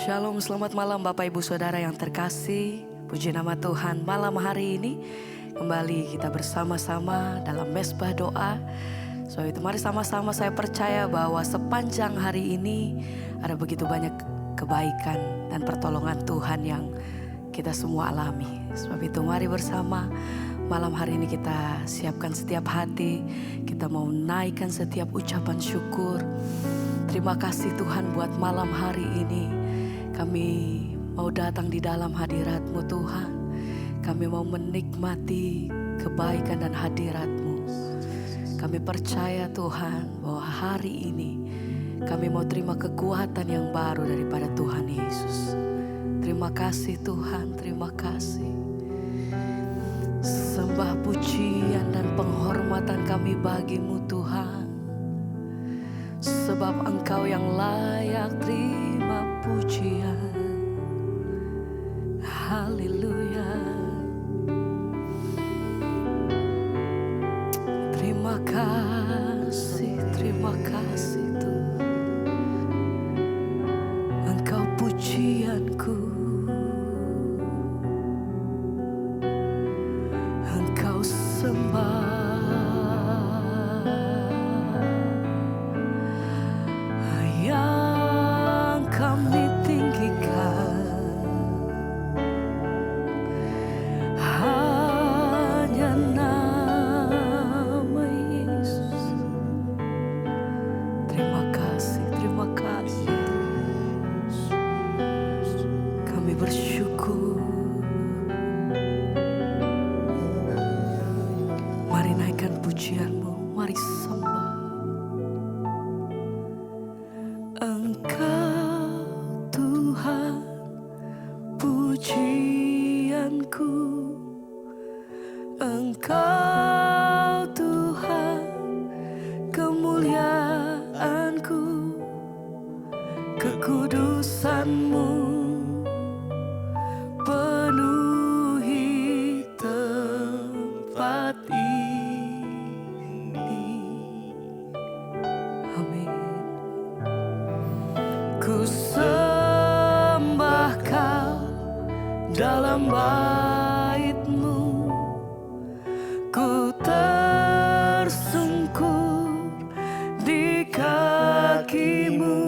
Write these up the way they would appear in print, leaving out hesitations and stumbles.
Shalom, selamat malam Bapak Ibu Saudara yang terkasih. Puji nama Tuhan, malam hari ini kembali kita bersama-sama dalam mesbah doa. So itu mari sama-sama, saya percaya bahwa sepanjang hari ini ada begitu banyak kebaikan dan pertolongan Tuhan yang kita semua alami. Sebab itu mari bersama malam hari ini kita siapkan setiap hati, kita mau naikkan setiap ucapan syukur. Terima kasih Tuhan buat malam hari ini. Kami mau datang di dalam hadirat-Mu Tuhan. Kami mau menikmati kebaikan dan hadirat-Mu. Kami percaya Tuhan bahwa hari ini kami mau terima kekuatan yang baru daripada Tuhan Yesus. Terima kasih Tuhan, terima kasih. Sembah pujian dan penghormatan kami bagi-Mu Tuhan. Sebab Engkau yang layak terima pujian. Haleluya. Terima kasih Tuhan. Engkau pujianku, Engkau sembah. Yang kami tinggikan hanya nama Yesus. Terima kasih, terima kasih. Kami bersyukur. Mari naikkan pujian-Mu, mari sembah. Engkau Tuhan pujianku, Engkau Tuhan kemuliaanku, kekudusan-Mu penuhi tempat ini. Amin. Ku sembah Kau dalam bait-Mu, ku tersungkur di kaki-Mu,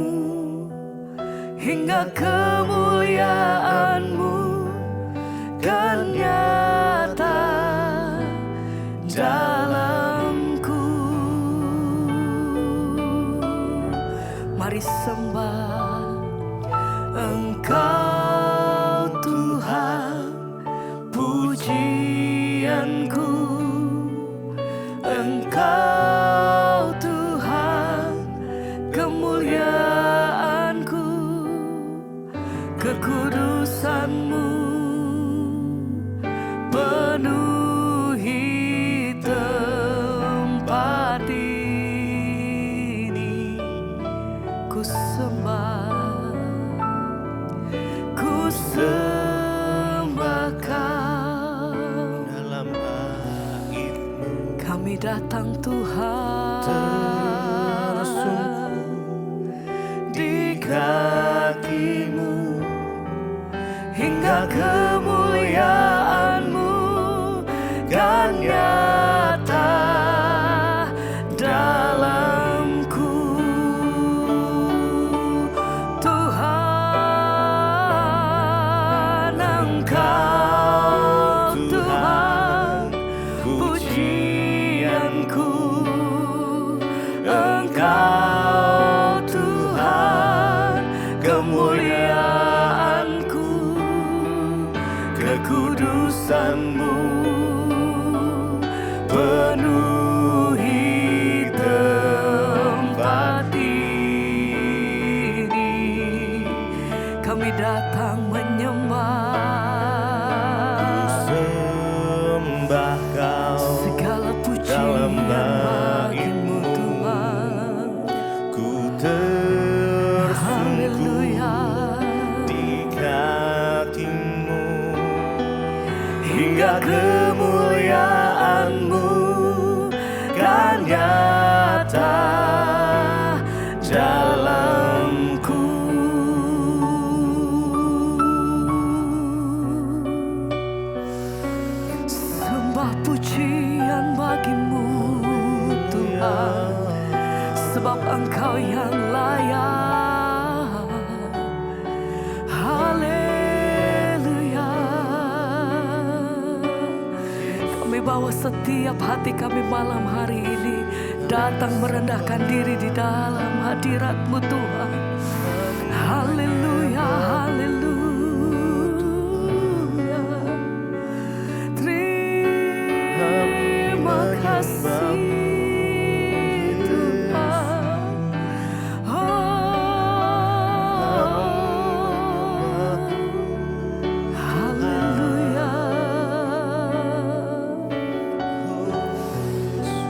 hingga kemuliaan-Mu kan nyata dalamku. Mari sembah. Engkau Tuhan pujianku, Engkau Tuhan kemuliaanku, kekudusan-Mu penuhi tempat ini. Ku sembah, sembah Kau dalam bait-Mu. Kami datang Tuhan, tersungkur di kaki-Mu, hingga kemuliaan-Mu kan nyata dalamku. Tuhan, Engkau Tuhan pujianku, Engkau Tuhan kemuliaanku, kekudusan-Mu penuhi tempat ini. Kami datang menyembah, sembah Kau segala pujian bagi-Mu Tuhan. Ku tersungkur Haleluya. di kaki-Mu, Hingga kemuliaan-Mu kan nyata dalamku. sembah pujian bagimu Tuhan, sebab Engkau yang layak. Haleluya. Kami bawa setiap hati kami malam hari ini datang merendahkan diri di dalam hadirat-Mu Tuhan. Haleluya, haleluya. Terima kasih Tuhan. Haleluya.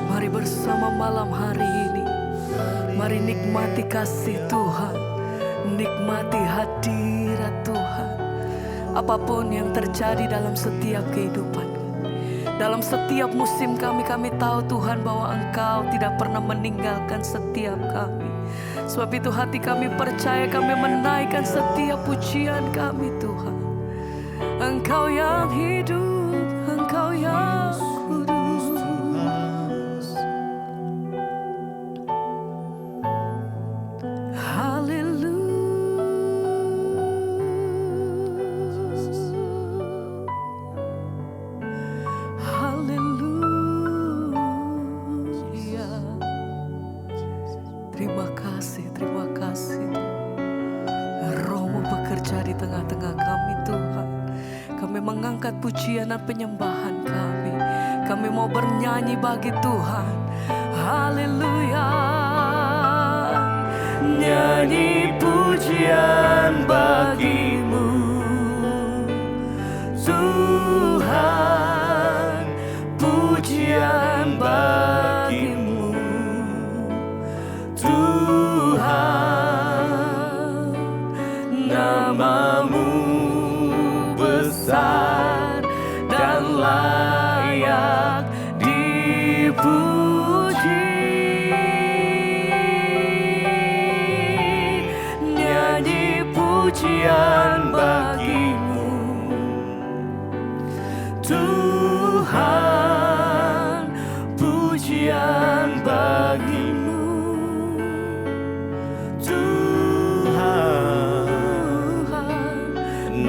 Mari bersama malam hari ini, mari nikmati kasih Tuhan, nikmati hadirat Tuhan. Apapun yang terjadi dalam setiap kehidupan, dalam setiap musim kami tahu Tuhan bahwa Engkau tidak pernah meninggalkan setiap kami. Sebab itu hati kami percaya, kami menaikkan setiap pujian kami Tuhan. Engkau yang hidup, Engkau yang kudus. Terima kasih. Roh-Mu bekerja di tengah-tengah kami Tuhan. Kami mengangkat pujian dan penyembahan kami. Kami mau bernyanyi bagi Tuhan. Haleluya. Nyanyi pujian bagimu Tuhan, pujian bagimu Tuhan. Nama-Mu besar dan layak dipuji. Nyanyi pujian bagimu Tuhan, pujian bagimu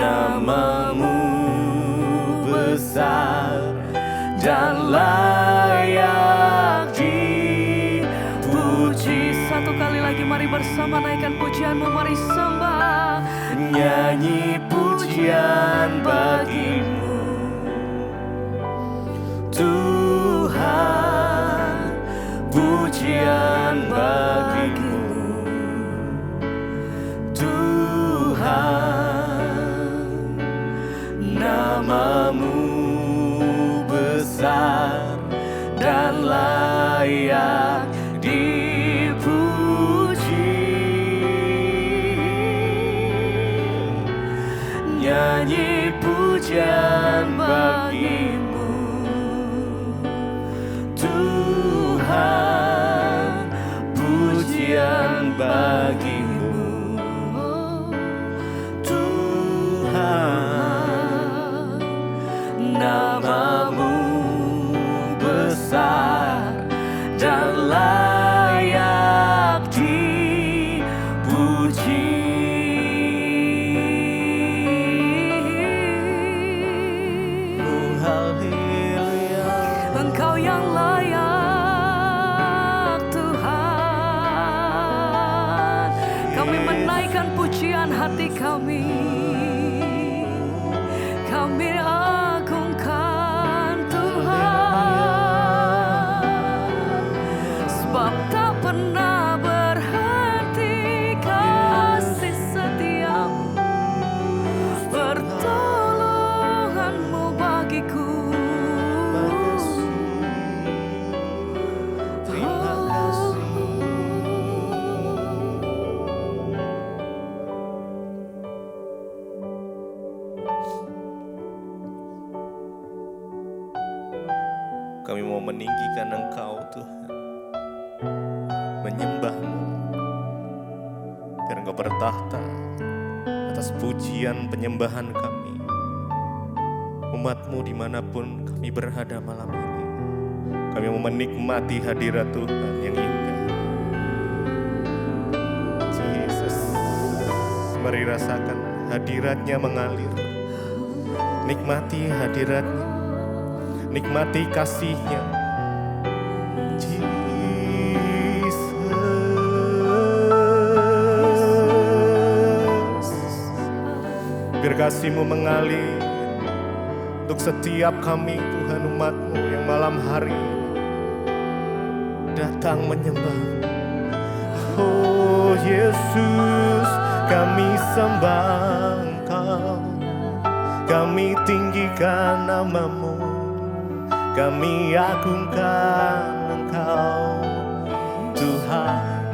nama-Mu besar dan layak dipuji. Satu kali lagi mari bersama naikkan pujian-Mu, mari sembah. Nyanyi pujian bagimu Tuhan, pujian bagimu Tuhan. Nama-Mu besar dan layak dipuji. Nyanyi pujian bagimu Tuhan, pujian bagimu Tuhan. Nama-Mu besar dan layak dipuji. Engkau yang layak Tuhan. Kami menaikkan pujian hati kami. Kami agungkan Tuhan, sebab tak pernah berhenti kasih setia-Mu, pertolongan-Mu bagiku. Kami mau meninggikan Engkau Tuhan, menyembah-Mu, biar Engkau bertahta atas pujian penyembahan kami. umat-Mu dimanapun kami berada malam ini. Kami mau menikmati hadirat Tuhan yang indah. Yesus, mari rasakan hadirat-Nya mengalir. Nikmati hadirat-Nya, nikmati kasih-Nya. Biar kasih-Mu mengalir untuk setiap kami Tuhan, umat-Mu yang malam hari ini datang menyembah. Oh Yesus, kami sembah Engkau, kami tinggikan nama-Mu, kami agungkan Engkau Tuhan.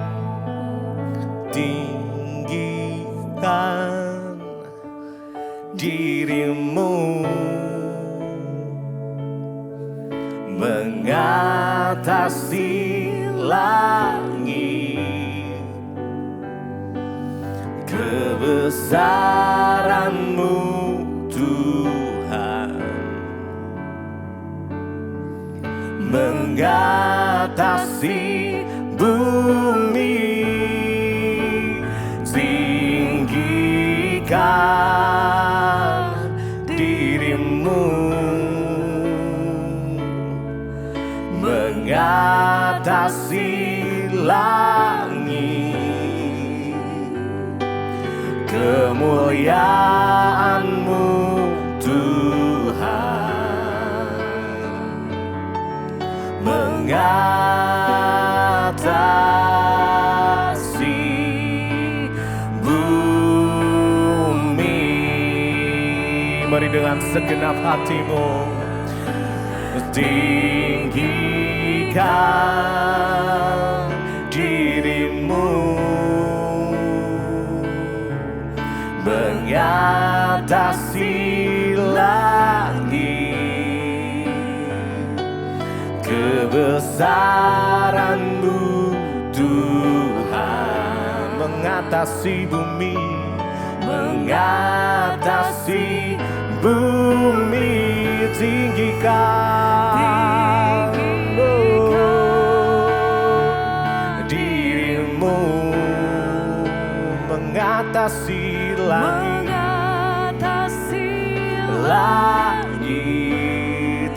Tinggikan diri-Mu mengatasi langit, kebesaran-Mu Tuhan mengatasi bumi. Tinggikan diri-Mu mengatasi langit, kemuliaan-Mu Tuhan mengatasi bumi. Mari dengan segenap hati-Mu tinggikan diri-Mu mengatasi langit, kebesaran-Mu Tuhan mengatasi bumi, mengatasi bumi. Tinggikan diri-Mu mengatasi langit,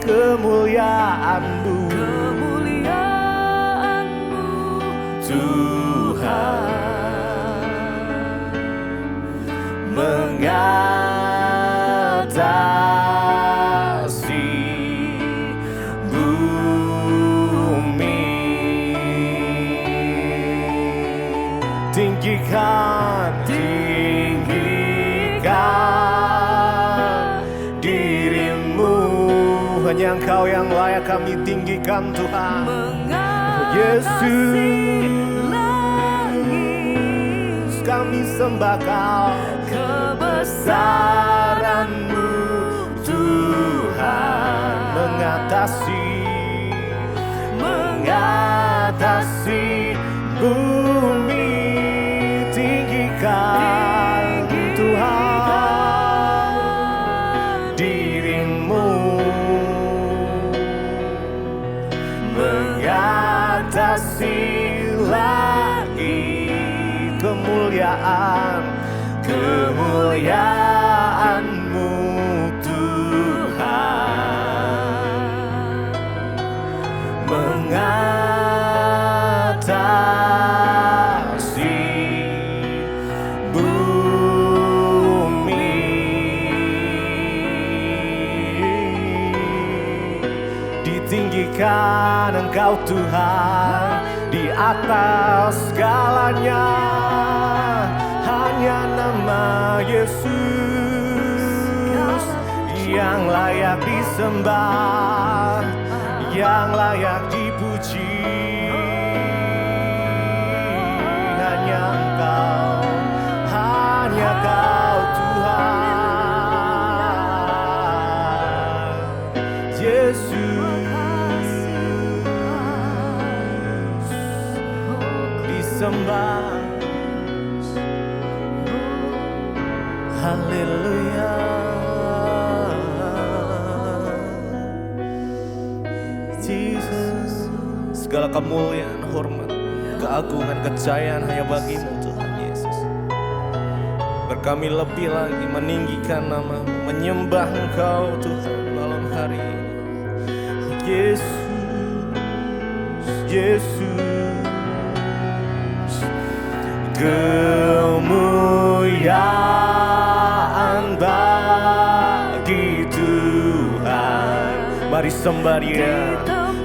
kemuliaan-Mu Tuhan mengatasi bumi. Tinggikan diri-Mu, hanya Engkau yang layak kami tinggikan Tuhan. Yesus, kami sembah Kau, kebesaran-Mu Tuhan mengatasi bumi. Tinggikan Tuhan diri-Mu mengatasi langit, kemuliaan-Mu Tuhan mengatasi bumi. Ditinggikan Engkau Tuhan di atas segalanya, hanya nama Yesus yang layak disembah, yang layak dipuji. Hanya Engkau, hanya Kau Tuhan Yesus disembah. Haleluya. Jesus. Segala kemuliaan, hormat, keagungan, kejayaan hanya bagimu Tuhan Yesus. Kami lebih lagi meninggikan nama, menyembah Engkau Tuhan malam hari ini. Yesus, Yesus, kemuliaan bagi Tuhan. Mari sembah Dia.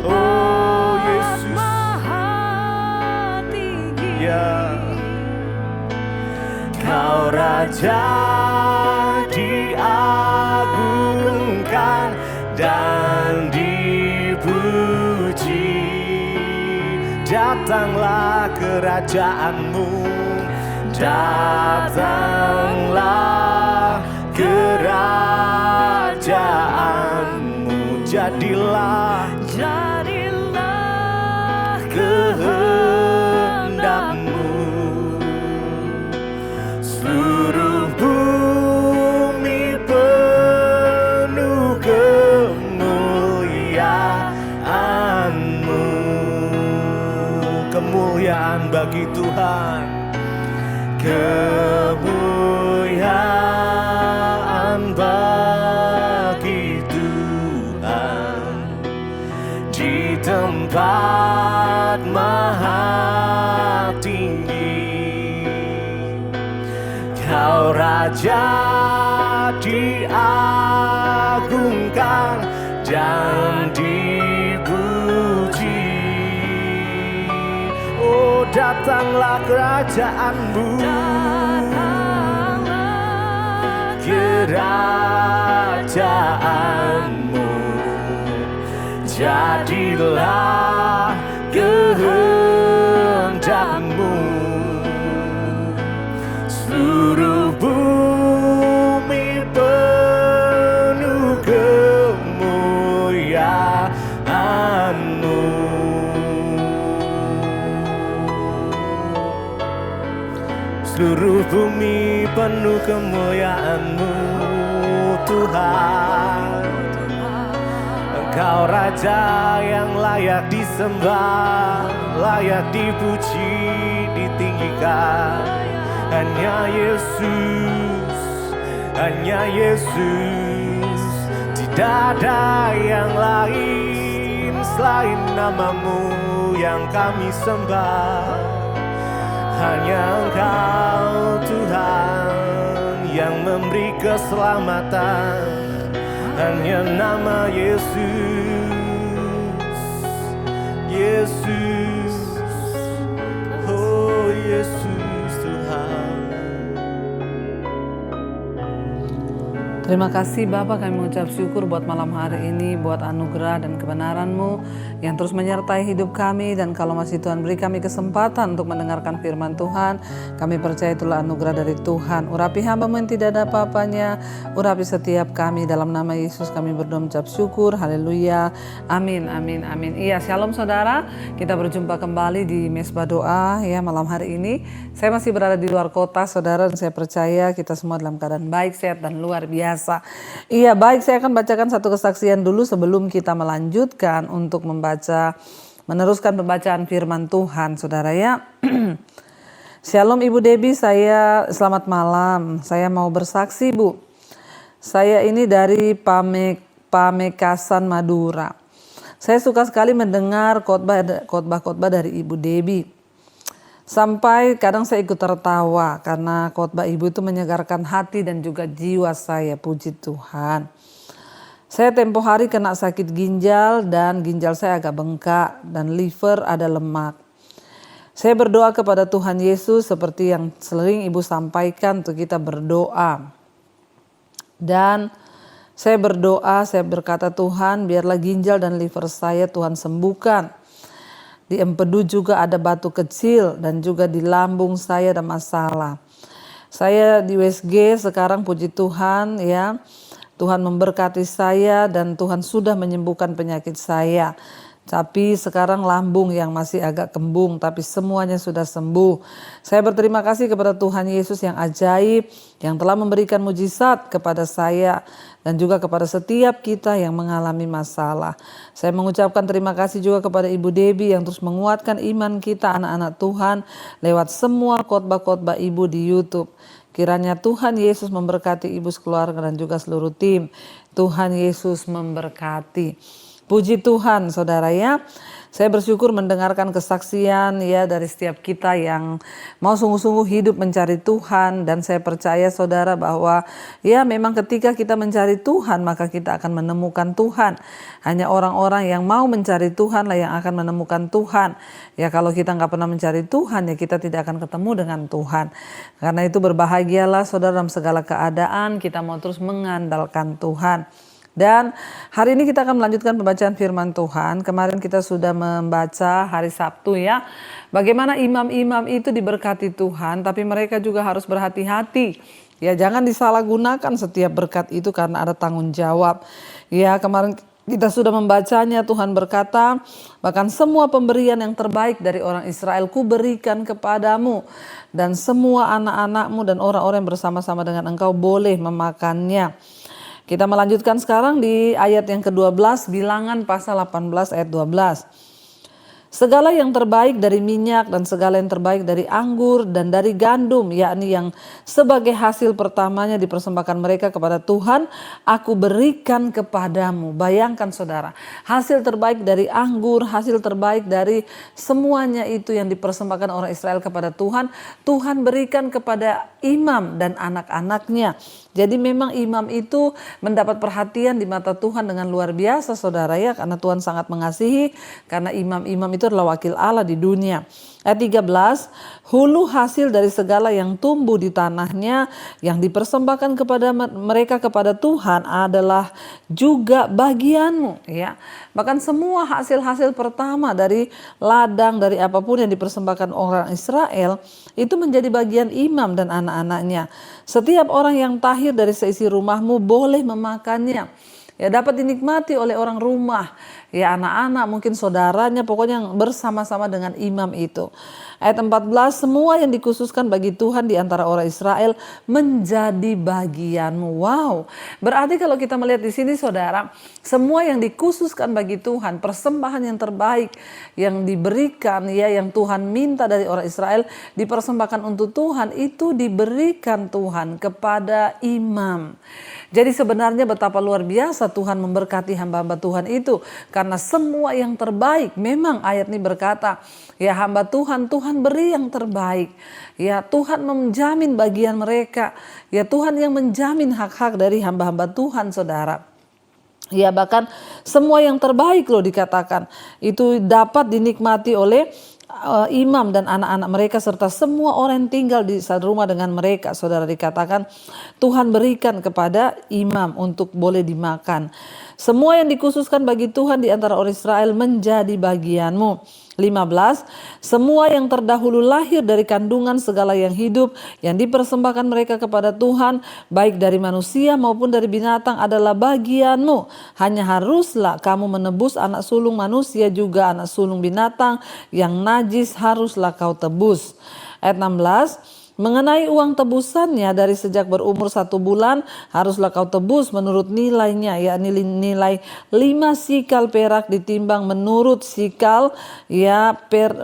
Oh Yesus, ya. Kau Raja diagungkan dan dipuji. Datanglah kerajaanmu, datanglah kerajaanmu. Jadilah kehendakmu. Seluruh bumi penuh kemuliaan-Mu. Kemuliaan bagi Tuhan, kemuliaan bagi Tuhan di tempat maha tinggi. Kau Raja diagungkan dan dipuji. Oh, datanglah kerajaanmu, kerajaanmu. Jadilah kehendakmu. Seluruh bumi penuh kemuliaan-Mu. Seluruh bumi penuh kemuliaan-Mu Tuhan. Engkau Raja yang layak disembah, layak dipuji, ditinggikan. Hanya Yesus, hanya Yesus. Tidak ada yang lain selain nama-Mu yang kami sembah. Hanya Engkau Tuhan yang memberi keselamatan. Hanya nama Yesus, Yesus, oh Yesus Tuhan. Terima kasih Bapa, kami mengucap syukur buat malam hari ini, buat anugerah dan kebenaran-Mu yang terus menyertai hidup kami. Dan kalau masih Tuhan beri kami kesempatan untuk mendengarkan firman Tuhan, kami percaya itulah anugerah dari Tuhan. Urapi hamba-Mu yang tidak ada apa-apanya, urapi setiap kami, dalam nama Yesus kami berdoa mengucap syukur, haleluya, amin, amin, amin. Iya, shalom saudara, kita berjumpa kembali di Mesbah Doa ya malam hari ini. Saya masih berada di luar kota saudara, dan saya percaya kita semua dalam keadaan baik, sehat, dan luar biasa. Iya baik, saya akan bacakan satu kesaksian dulu sebelum kita melanjutkan untuk meneruskan pembacaan firman Tuhan saudara ya. Shalom Ibu Debbie, saya selamat malam. Saya mau bersaksi Bu. Saya ini dari Pamekasan Madura. Saya suka sekali mendengar khotbah dari Ibu Debbie. Sampai kadang saya ikut tertawa karena khotbah ibu itu menyegarkan hati dan juga jiwa saya, puji Tuhan. Saya tempo hari kena sakit ginjal dan ginjal saya agak bengkak dan liver ada lemak. Saya berdoa kepada Tuhan Yesus seperti yang sering ibu sampaikan untuk kita berdoa. Dan saya berdoa, saya berkata Tuhan biarlah ginjal dan liver saya Tuhan sembuhkan. Di empedu juga ada batu kecil dan juga di lambung saya ada masalah. Saya di USG sekarang puji Tuhan ya. Tuhan memberkati saya dan Tuhan sudah menyembuhkan penyakit saya. Tapi sekarang lambung yang masih agak kembung, tapi semuanya sudah sembuh. Saya berterima kasih kepada Tuhan Yesus yang ajaib, yang telah memberikan mujizat kepada saya. dan juga kepada setiap kita yang mengalami masalah. Saya mengucapkan terima kasih juga kepada Ibu Debbie yang terus menguatkan iman kita anak-anak Tuhan lewat semua khotbah-khotbah Ibu di YouTube. Kiranya Tuhan Yesus memberkati Ibu sekeluarga dan juga seluruh tim. Tuhan Yesus memberkati. Puji Tuhan saudara ya. Saya bersyukur mendengarkan kesaksian ya dari setiap kita yang mau sungguh-sungguh hidup mencari Tuhan, dan saya percaya saudara bahwa ya memang ketika kita mencari Tuhan maka kita akan menemukan Tuhan. Hanya orang-orang yang mau mencari Tuhan lah yang akan menemukan Tuhan. Ya kalau kita nggak pernah mencari Tuhan ya kita tidak akan ketemu dengan Tuhan. Karena itu berbahagialah saudara dalam segala keadaan kita mau terus mengandalkan Tuhan. Dan hari ini kita akan melanjutkan pembacaan firman Tuhan. Kemarin kita sudah membaca hari Sabtu ya. Bagaimana imam-imam itu diberkati Tuhan, tapi mereka juga harus berhati-hati. Ya jangan disalahgunakan setiap berkat itu karena ada tanggung jawab. Ya kemarin kita sudah membacanya, Tuhan berkata, bahkan semua pemberian yang terbaik dari orang Israel ku berikan kepadamu. Dan semua anak-anakmu dan orang-orang yang bersama-sama dengan engkau boleh memakannya. Kita melanjutkan sekarang di ayat yang ke-12, Bilangan pasal 18 ayat 12. Segala yang terbaik dari minyak dan segala yang terbaik dari anggur dan dari gandum, yakni yang sebagai hasil pertamanya dipersembahkan mereka kepada Tuhan, aku berikan kepadamu. Bayangkan saudara, hasil terbaik dari anggur, hasil terbaik dari semuanya itu yang dipersembahkan orang Israel kepada Tuhan, Tuhan berikan kepada imam dan anak-anaknya. Jadi memang imam itu mendapat perhatian di mata Tuhan dengan luar biasa saudara ya, karena Tuhan sangat mengasihi, karena imam-imam itu adalah wakil Allah di dunia. Ayat 13, hulu hasil dari segala yang tumbuh di tanahnya yang dipersembahkan kepada mereka kepada Tuhan adalah juga bagianmu ya. Bahkan semua hasil-hasil pertama dari ladang, dari apapun yang dipersembahkan orang Israel itu menjadi bagian imam dan anak-anaknya. Setiap orang yang tahir dari seisi rumahmu boleh memakannya. Ya dapat dinikmati oleh orang rumah, ya anak-anak, mungkin saudaranya, pokoknya yang bersama-sama dengan imam itu. Ayat 14, semua yang dikhususkan bagi Tuhan di antara orang Israel menjadi bagianmu. Wow, berarti kalau kita melihat di sini saudara, semua yang dikhususkan bagi Tuhan, persembahan yang terbaik yang diberikan ya, yang Tuhan minta dari orang Israel dipersembahkan untuk Tuhan, itu diberikan Tuhan kepada imam. Jadi sebenarnya betapa luar biasa Tuhan memberkati hamba-hamba Tuhan itu, karena semua yang terbaik, memang ayat ini berkata ya hamba Tuhan, Tuhan beri yang terbaik. Ya Tuhan menjamin bagian mereka. Ya Tuhan yang menjamin hak-hak dari hamba-hamba Tuhan saudara. Ya bahkan semua yang terbaik loh dikatakan itu dapat dinikmati oleh imam dan anak-anak mereka serta semua orang yang tinggal di satu rumah dengan mereka. Saudara, dikatakan Tuhan berikan kepada imam untuk boleh dimakan. Semua yang dikhususkan bagi Tuhan di antara orang Israel menjadi bagianmu. 15, semua yang terdahulu lahir dari kandungan segala yang hidup yang dipersembahkan mereka kepada Tuhan, baik dari manusia maupun dari binatang adalah bagianmu. Hanya haruslah kamu menebus anak sulung manusia juga anak sulung binatang yang najis haruslah kau tebus. Ayat 16, mengenai uang tebusannya dari sejak berumur 1 bulan haruslah kau tebus menurut nilainya, yakni nilai 5 sikal perak ditimbang menurut sikal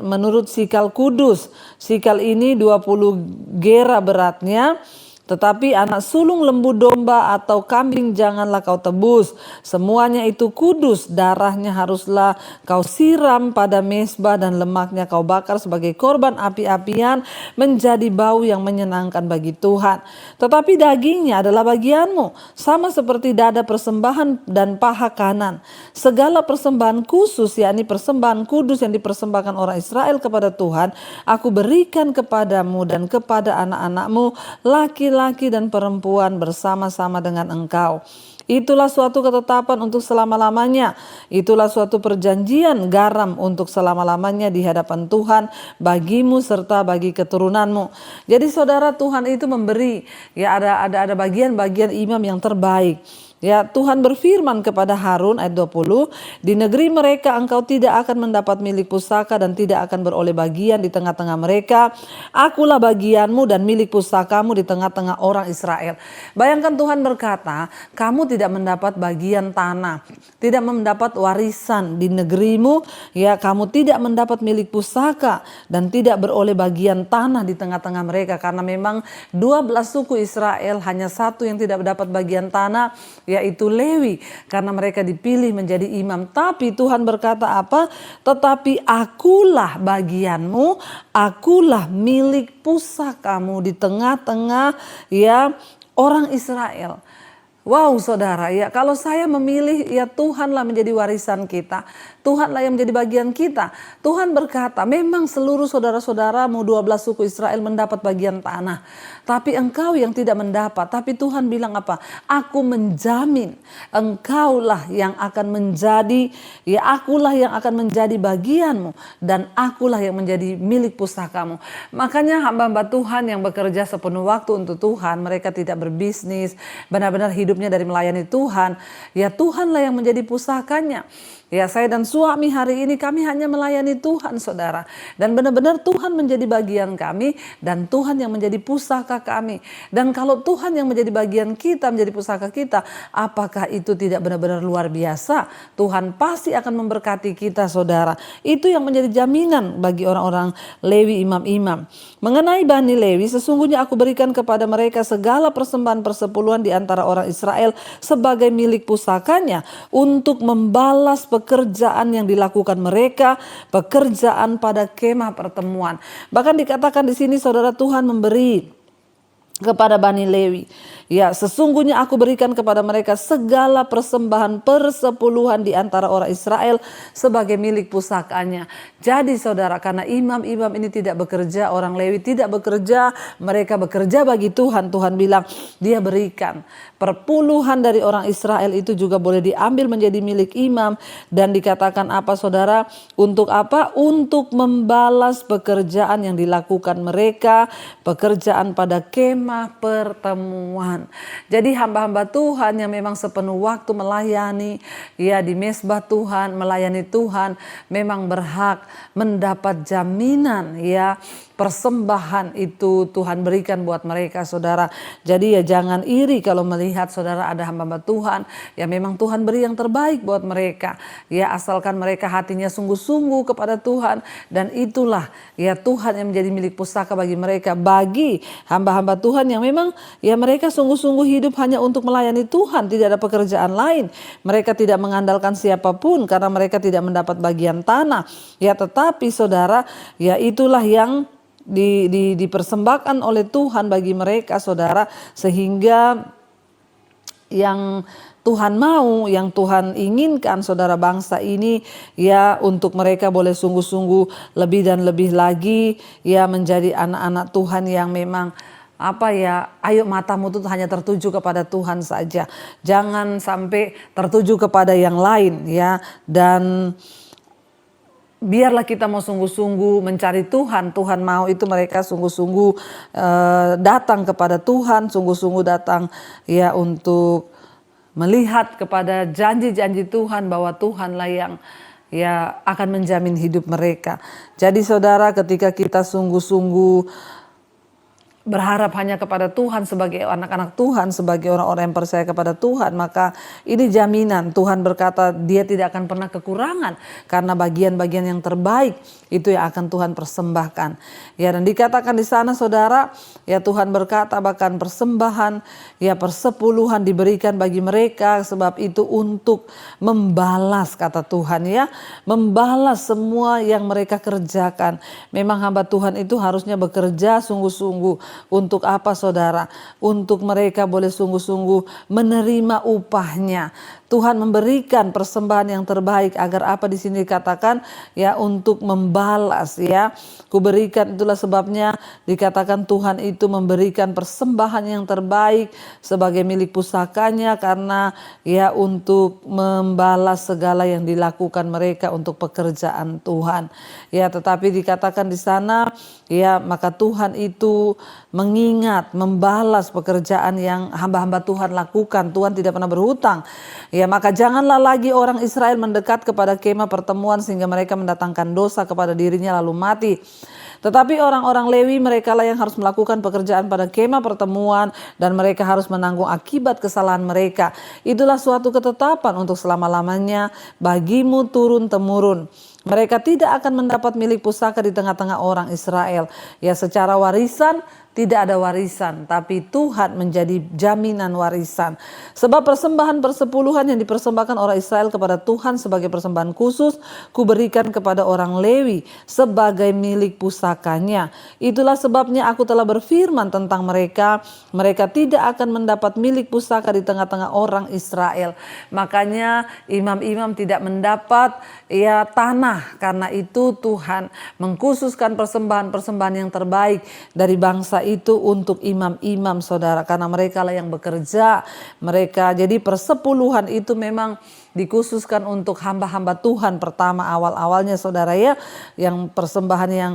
menurut sikal kudus. Sikal ini 20 gera beratnya. Tetapi anak sulung lembu domba atau kambing janganlah kau tebus. Semuanya itu kudus, darahnya haruslah kau siram pada mezbah dan lemaknya kau bakar sebagai korban api-apian menjadi bau yang menyenangkan bagi Tuhan. Tetapi dagingnya adalah bagianmu, sama seperti dada persembahan dan paha kanan. Segala persembahan khusus, yakni persembahan kudus yang dipersembahkan orang Israel kepada Tuhan, aku berikan kepadamu dan kepada anak-anakmu, laki-laki dan perempuan bersama-sama dengan engkau. Itulah suatu ketetapan untuk selama-lamanya. Itulah suatu perjanjian garam untuk selama-lamanya di hadapan Tuhan bagimu serta bagi keturunanmu. Jadi saudara, Tuhan itu memberi ya ada bagian-bagian imam yang terbaik. Ya, Tuhan berfirman kepada Harun ayat 20, di negeri mereka engkau tidak akan mendapat milik pusaka dan tidak akan beroleh bagian di tengah-tengah mereka. Akulah bagianmu dan milik pusakamu di tengah-tengah orang Israel. Bayangkan Tuhan berkata, kamu tidak mendapat bagian tanah, tidak mendapat warisan di negerimu, ya kamu tidak mendapat milik pusaka dan tidak beroleh bagian tanah di tengah-tengah mereka. Karena memang 12 suku Israel hanya satu yang tidak mendapat bagian tanah, yaitu Lewi, karena mereka dipilih menjadi imam. Tapi Tuhan berkata apa? Tetapi akulah bagianmu, akulah milik pusakamu di tengah-tengah ya orang Israel. Wow saudara, ya kalau saya memilih, ya Tuhanlah menjadi warisan kita. Tuhanlah yang menjadi bagian kita. Tuhan berkata, memang seluruh saudara-saudaramu 12 suku Israel mendapat bagian tanah. Tapi engkau yang tidak mendapat. Tapi Tuhan bilang apa? Aku menjamin engkaulah yang akan menjadi, ya akulah yang akan menjadi bagianmu. Dan akulah yang menjadi milik pusakamu. Makanya hamba-hamba Tuhan yang bekerja sepenuh waktu untuk Tuhan, mereka tidak berbisnis, benar-benar hidupnya dari melayani Tuhan. Ya Tuhanlah yang menjadi pusakanya. Ya saya dan suami hari ini kami hanya melayani Tuhan saudara. Dan benar-benar Tuhan menjadi bagian kami dan Tuhan yang menjadi pusaka kami. Dan kalau Tuhan yang menjadi bagian kita, menjadi pusaka kita, apakah itu tidak benar-benar luar biasa? Tuhan pasti akan memberkati kita saudara. Itu yang menjadi jaminan bagi orang-orang Lewi, imam-imam. Mengenai Bani Lewi, sesungguhnya aku berikan kepada mereka segala persembahan persepuluhan di antara orang Israel sebagai milik pusakanya untuk membalas pekerjaan yang dilakukan mereka, pekerjaan pada kemah pertemuan. Bahkan dikatakan di sini saudara, Tuhan memberi kepada Bani Lewi, ya sesungguhnya aku berikan kepada mereka segala persembahan persepuluhan di antara orang Israel sebagai milik pusakanya. Jadi saudara, karena imam-imam ini tidak bekerja, orang Lewi tidak bekerja, mereka bekerja bagi Tuhan. Tuhan bilang dia berikan perpuluhan dari orang Israel itu juga boleh diambil menjadi milik imam. Dan dikatakan apa saudara? Untuk apa? Untuk membalas pekerjaan yang dilakukan mereka, pekerjaan pada kemah pertemuan. Jadi hamba-hamba Tuhan yang memang sepenuh waktu melayani, ya di mesbah Tuhan, melayani Tuhan, memang berhak mendapat jaminan, ya persembahan itu Tuhan berikan buat mereka saudara. Jadi ya jangan iri kalau melihat saudara ada hamba-hamba Tuhan, ya memang Tuhan beri yang terbaik buat mereka. Ya asalkan mereka hatinya sungguh-sungguh kepada Tuhan, dan itulah ya Tuhan yang menjadi milik pusaka bagi mereka. Bagi hamba-hamba Tuhan yang memang ya mereka sungguh-sungguh hidup hanya untuk melayani Tuhan, tidak ada pekerjaan lain. Mereka tidak mengandalkan siapapun karena mereka tidak mendapat bagian tanah. Ya tetapi saudara, ya itulah yang dipersembahkan oleh Tuhan bagi mereka saudara, sehingga yang Tuhan mau, yang Tuhan inginkan saudara, bangsa ini ya untuk mereka boleh sungguh-sungguh lebih dan lebih lagi ya menjadi anak-anak Tuhan yang memang apa ya, ayo matamu itu hanya tertuju kepada Tuhan saja, jangan sampai tertuju kepada yang lain ya. Dan biarlah kita mau sungguh-sungguh mencari Tuhan. Tuhan mau itu mereka sungguh-sungguh datang kepada Tuhan, sungguh-sungguh datang ya untuk melihat kepada janji-janji Tuhan, bahwa Tuhanlah yang ya akan menjamin hidup mereka. Jadi saudara, ketika kita sungguh-sungguh berharap hanya kepada Tuhan sebagai anak-anak Tuhan, sebagai orang-orang yang percaya kepada Tuhan, maka ini jaminan. Tuhan berkata dia tidak akan pernah kekurangan, karena bagian-bagian yang terbaik itu yang akan Tuhan persembahkan. Ya, dan dikatakan di sana saudara, ya Tuhan berkata bahkan persembahan ya persepuluhan diberikan bagi mereka, sebab itu untuk membalas, kata Tuhan ya, membalas semua yang mereka kerjakan. Memang hamba Tuhan itu harusnya bekerja sungguh-sungguh. Untuk apa saudara? Untuk mereka boleh sungguh-sungguh menerima upahnya. Tuhan memberikan persembahan yang terbaik agar apa di sini dikatakan ya untuk membalas ya. Kuberikan, itulah sebabnya dikatakan Tuhan itu memberikan persembahan yang terbaik sebagai milik pusakanya karena ya untuk membalas segala yang dilakukan mereka untuk pekerjaan Tuhan. Ya, tetapi dikatakan di sana ya maka Tuhan itu mengingat, membalas pekerjaan yang hamba-hamba Tuhan lakukan. Tuhan tidak pernah berhutang. Ya, maka janganlah lagi orang Israel mendekat kepada kemah pertemuan sehingga mereka mendatangkan dosa kepada dirinya lalu mati. Tetapi orang-orang Lewi mereka lah yang harus melakukan pekerjaan pada kemah pertemuan dan mereka harus menanggung akibat kesalahan mereka. Itulah suatu ketetapan untuk selama-lamanya bagimu turun-temurun. Mereka tidak akan mendapat milik pusaka di tengah-tengah orang Israel. Ya, secara warisan tidak ada warisan, tapi Tuhan menjadi jaminan warisan. Sebab persembahan persepuluhan yang dipersembahkan orang Israel kepada Tuhan sebagai persembahan khusus, kuberikan kepada orang Lewi sebagai milik pusakanya. Itulah sebabnya aku telah berfirman tentang mereka, mereka tidak akan mendapat milik pusaka di tengah-tengah orang Israel. Makanya imam-imam tidak mendapat ya tanah, karena itu Tuhan mengkhususkan persembahan-persembahan yang terbaik dari bangsa itu untuk imam-imam saudara, karena mereka lah yang bekerja mereka. Jadi persepuluhan itu memang dikhususkan untuk hamba-hamba Tuhan pertama awal-awalnya saudara ya, yang persembahan yang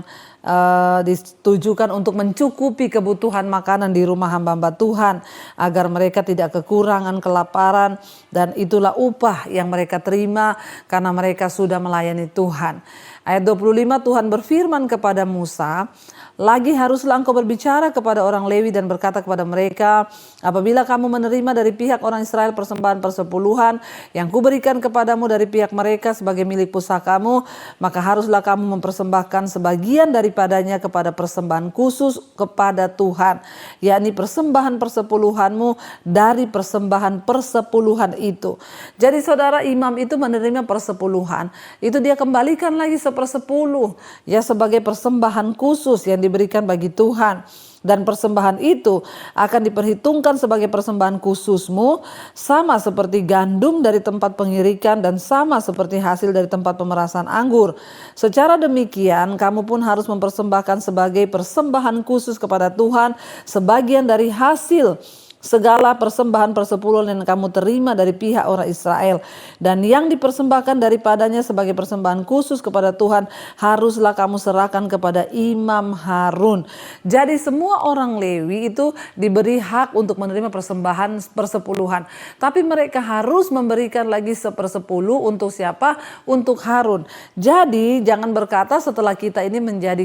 ditujukan untuk mencukupi kebutuhan makanan di rumah hamba-hamba Tuhan agar mereka tidak kekurangan, kelaparan, dan itulah upah yang mereka terima karena mereka sudah melayani Tuhan. Ayat 25 Tuhan berfirman kepada Musa, lagi haruslah engkau berbicara kepada orang Lewi dan berkata kepada mereka, apabila kamu menerima dari pihak orang Israel persembahan persepuluhan yang kuberikan kepadamu dari pihak mereka sebagai milik pusakamu, maka haruslah kamu mempersembahkan sebagian daripadanya kepada persembahan khusus kepada Tuhan, yakni persembahan persepuluhanmu dari persembahan persepuluhan itu. Jadi saudara, imam itu menerima persepuluhan, itu dia kembalikan lagi sepersepuluh ya sebagai persembahan khusus yang diberikan bagi Tuhan. Dan persembahan itu akan diperhitungkan sebagai persembahan khususmu, sama seperti gandum dari tempat pengirikan dan sama seperti hasil dari tempat pemerasan anggur. Secara demikian kamu pun harus mempersembahkan sebagai persembahan khusus kepada Tuhan sebagian dari hasil segala persembahan persepuluhan yang kamu terima dari pihak orang Israel, dan yang dipersembahkan daripadanya sebagai persembahan khusus kepada Tuhan haruslah kamu serahkan kepada Imam Harun. Jadi semua orang Lewi itu diberi hak untuk menerima persembahan persepuluhan, tapi mereka harus memberikan lagi sepersepuluh untuk siapa? Untuk Harun. Jadi jangan berkata setelah kita ini menjadi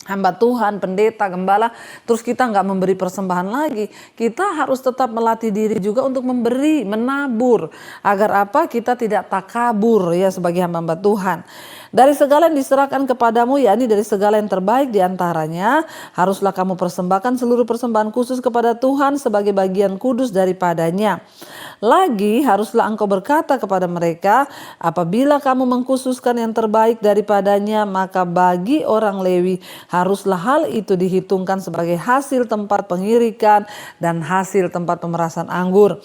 hamba Tuhan, pendeta, gembala, terus kita nggak memberi persembahan lagi. Kita harus tetap melatih diri juga untuk memberi, menabur, agar apa? Kita tidak takabur ya sebagai hamba Tuhan. Dari segala yang diserahkan kepadamu, yakni dari segala yang terbaik diantaranya, haruslah kamu persembahkan seluruh persembahan khusus kepada Tuhan sebagai bagian kudus daripadanya. Lagi haruslah engkau berkata kepada mereka, apabila kamu mengkhususkan yang terbaik daripadanya, maka bagi orang Lewi haruslah hal itu dihitungkan sebagai hasil tempat pengirikan dan hasil tempat pemerasan anggur.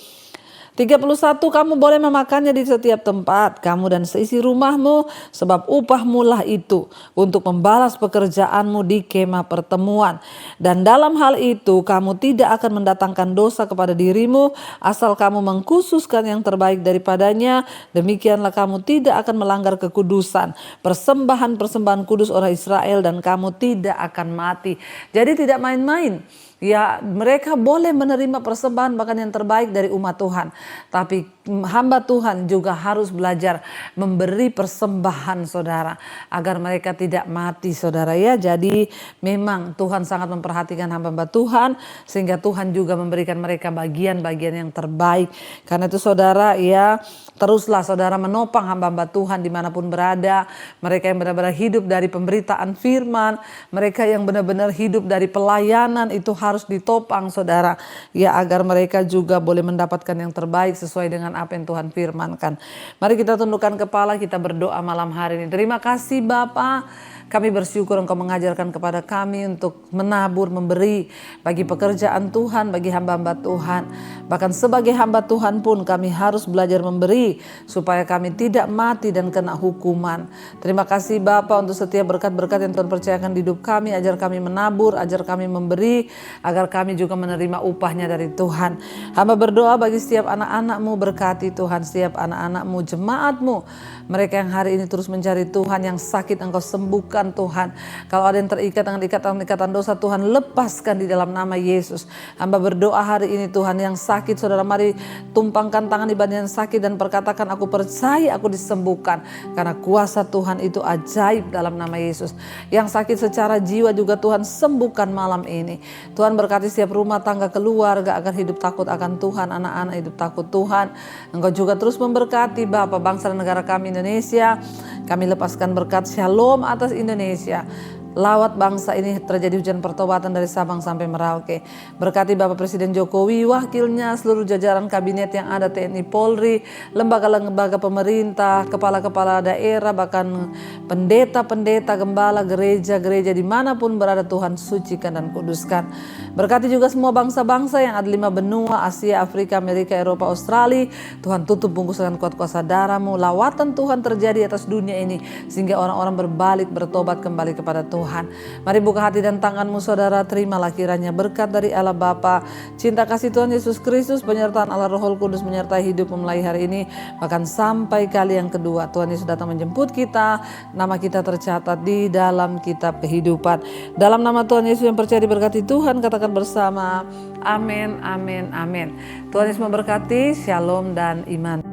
31 kamu boleh memakannya di setiap tempat, kamu dan seisi rumahmu, sebab upahmu lah itu untuk membalas pekerjaanmu di kemah pertemuan. Dan dalam hal itu kamu tidak akan mendatangkan dosa kepada dirimu, asal kamu mengkhususkan yang terbaik daripadanya. Demikianlah kamu tidak akan melanggar kekudusan persembahan-persembahan kudus orang Israel, dan kamu tidak akan mati. Jadi tidak main-main. Ya, mereka boleh menerima persembahan bahkan yang terbaik dari umat Tuhan. Tapi hamba Tuhan juga harus belajar memberi persembahan saudara, agar mereka tidak mati saudara ya. Jadi memang Tuhan sangat memperhatikan hamba-hamba Tuhan, sehingga Tuhan juga memberikan mereka bagian-bagian yang terbaik. Karena itu saudara ya, teruslah saudara menopang hamba-hamba Tuhan dimanapun berada. Mereka yang benar-benar hidup dari pemberitaan firman, mereka yang benar-benar hidup dari pelayanan, itu harus harus ditopang saudara. Ya agar mereka juga boleh mendapatkan yang terbaik sesuai dengan apa yang Tuhan firmankan. Mari kita tundukkan kepala, kita berdoa malam hari ini. Terima kasih Bapa. Kami bersyukur Engkau mengajarkan kepada kami untuk menabur, memberi bagi pekerjaan Tuhan, bagi hamba-hamba Tuhan. Bahkan sebagai hamba Tuhan pun kami harus belajar memberi supaya kami tidak mati dan kena hukuman. Terima kasih Bapa untuk setiap berkat-berkat yang Tuhan percayakan di hidup kami. Ajar kami menabur, ajar kami memberi, agar kami juga menerima upahnya dari Tuhan. Hamba berdoa bagi setiap anak-anak-Mu, berkati Tuhan setiap anak-anak-Mu, jemaat-Mu. Mereka yang hari ini terus mencari Tuhan, yang sakit Engkau sembuhkan Tuhan. Kalau ada yang terikat dengan ikatan dosa, Tuhan lepaskan di dalam nama Yesus. Hamba berdoa hari ini Tuhan, yang sakit saudara mari tumpangkan tangan di badan yang sakit dan perkatakan, aku percaya aku disembuhkan. Karena kuasa Tuhan itu ajaib dalam nama Yesus. Yang sakit secara jiwa juga Tuhan sembuhkan malam ini. Tuhan berkati setiap rumah tangga, keluarga agar hidup takut akan Tuhan, anak-anak hidup takut Tuhan. Engkau juga terus memberkati Bapa bangsa dan negara kami Indonesia. Kami lepaskan berkat shalom atas Indonesia. Lawat bangsa ini terjadi hujan pertobatan dari Sabang sampai Merauke. Berkati Bapak Presiden Jokowi, wakilnya, seluruh jajaran kabinet yang ada, TNI, Polri, lembaga-lembaga pemerintah, kepala-kepala daerah, bahkan pendeta-pendeta, gembala, gereja-gereja dimanapun berada, Tuhan sucikan dan kuduskan. Berkati juga semua bangsa-bangsa yang ada 5 benua, Asia, Afrika, Amerika, Eropa, Australia. Tuhan tutup bungkus dengan kuat kuasa darah-Mu. Lawatan Tuhan terjadi atas dunia ini sehingga orang-orang berbalik, bertobat kembali kepada Tuhan. Mari buka hati dan tangan-Mu saudara, terimalah kiranya berkat dari Allah Bapa, cinta kasih Tuhan Yesus Kristus, penyertaan Allah Roh Kudus menyertai hidup mulai hari ini bahkan sampai kali yang kedua. Tuhan Yesus datang menjemput kita, nama kita tercatat di dalam kitab kehidupan. Dalam nama Tuhan Yesus yang percaya diberkati Tuhan, katakan bersama, amin, amin, amin. Tuhan Yesus memberkati, shalom dan iman.